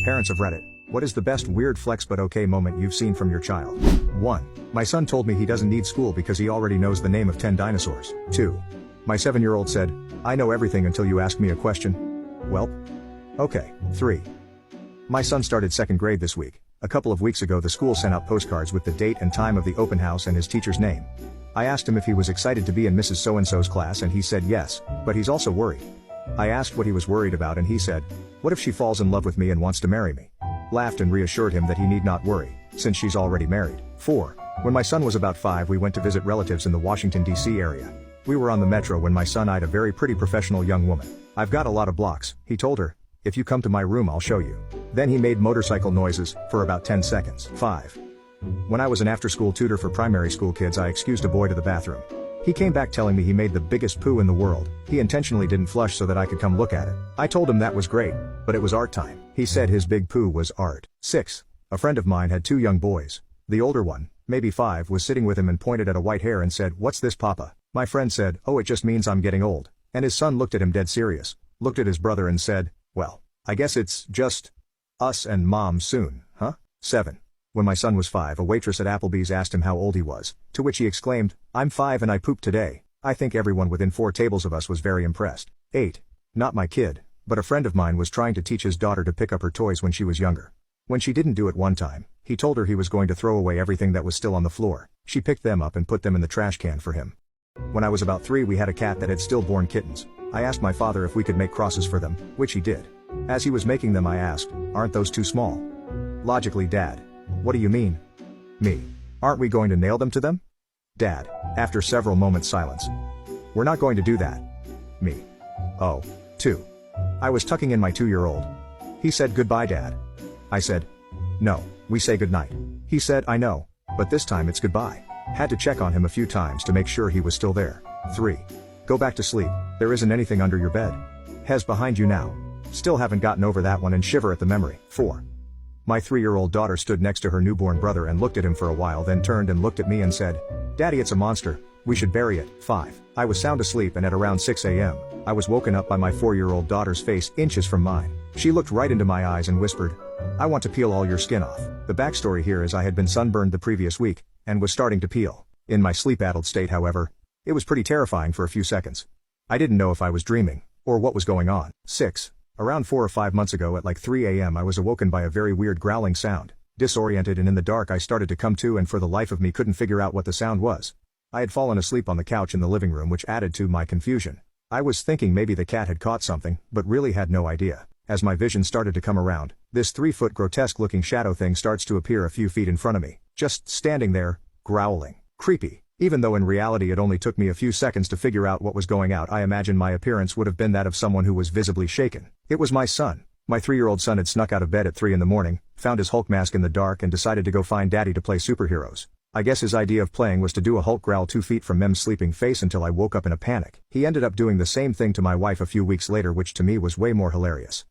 Parents of Reddit, what is the best weird flex but okay moment you've seen from your child? 1. My son told me he doesn't need school because he already knows the name of 10 dinosaurs. 2. My 7-year-old said, I know everything until you ask me a question. Welp. Okay. 3. My son started 2nd grade this week. A couple of weeks ago the school sent out postcards with the date and time of the open house and his teacher's name. I asked him if he was excited to be in Mrs. So-and-so's class and he said yes, but he's also worried. I asked what he was worried about and he said, what if she falls in love with me and wants to marry me? Laughed and reassured him that he need not worry, since she's already married. 4. When my son was about 5 we went to visit relatives in the Washington, D.C. area. We were on the metro when my son eyed a very pretty professional young woman. I've got a lot of blocks, he told her. If you come to my room I'll show you. Then he made motorcycle noises, for about 10 seconds. 5. When I was an after-school tutor for primary school kids I excused a boy to the bathroom. He came back telling me he made the biggest poo in the world. He intentionally didn't flush so that I could come look at it. I told him that was great, but it was art time. He said his big poo was art. 6. A friend of mine had 2 young boys. The older one, maybe 5, was sitting with him and pointed at a white hair and said, "What's this, Papa?" My friend said, "Oh, it just means I'm getting old." And his son looked at him dead serious, looked at his brother and said, "Well, I guess it's just us and Mom soon, huh?" 7. When my son was 5 a waitress at Applebee's asked him how old he was, to which he exclaimed, "I'm 5 and I pooped today." I think everyone within 4 tables of us was very impressed. 8. Not my kid, but a friend of mine was trying to teach his daughter to pick up her toys when she was younger. When she didn't do it one time, he told her he was going to throw away everything that was still on the floor. She picked them up and put them in the trash can for him. When I was about 3 we had a cat that had stillborn kittens. I asked my father if we could make crosses for them, which he did. As he was making them I asked, "Aren't those too small?" Logically, Dad. "What do you mean?" Me. "Aren't we going to nail them to them?" Dad. After several moments silence. "We're not going to do that." Me. "Oh." 2. I was tucking in my 2-year-old. He said, "Goodbye, Dad." I said, "No, we say goodnight." He said, "I know, but this time it's goodbye." Had to check on him a few times to make sure he was still there. 3. Go back to sleep, there isn't anything under your bed. Hez behind you now. Still haven't gotten over that one and shiver at the memory. 4. My 3-year-old daughter stood next to her newborn brother and looked at him for a while, then turned and looked at me and said, "Daddy, it's a monster. We should bury it." 5. I was sound asleep and at around 6 a.m., I was woken up by my 4-year-old daughter's face inches from mine. She looked right into my eyes and whispered, "I want to peel all your skin off." The backstory here is I had been sunburned the previous week, and was starting to peel. In my sleep-addled state, however, it was pretty terrifying for a few seconds. I didn't know if I was dreaming, or what was going on. 6. Around 4 or 5 months ago at like 3 a.m. I was awoken by a very weird growling sound. Disoriented and in the dark I started to come to and for the life of me couldn't figure out what the sound was. I had fallen asleep on the couch in the living room which added to my confusion. I was thinking maybe the cat had caught something, but really had no idea. As my vision started to come around, this 3-foot grotesque looking shadow thing starts to appear a few feet in front of me. Just standing there, growling. Creepy. Even though in reality it only took me a few seconds to figure out what was going on, I imagine my appearance would have been that of someone who was visibly shaken. It was my son. My 3-year-old son had snuck out of bed at 3 in the morning, found his Hulk mask in the dark and decided to go find Daddy to play superheroes. I guess his idea of playing was to do a Hulk growl 2 feet from Mem's sleeping face until I woke up in a panic. He ended up doing the same thing to my wife a few weeks later, which to me was way more hilarious.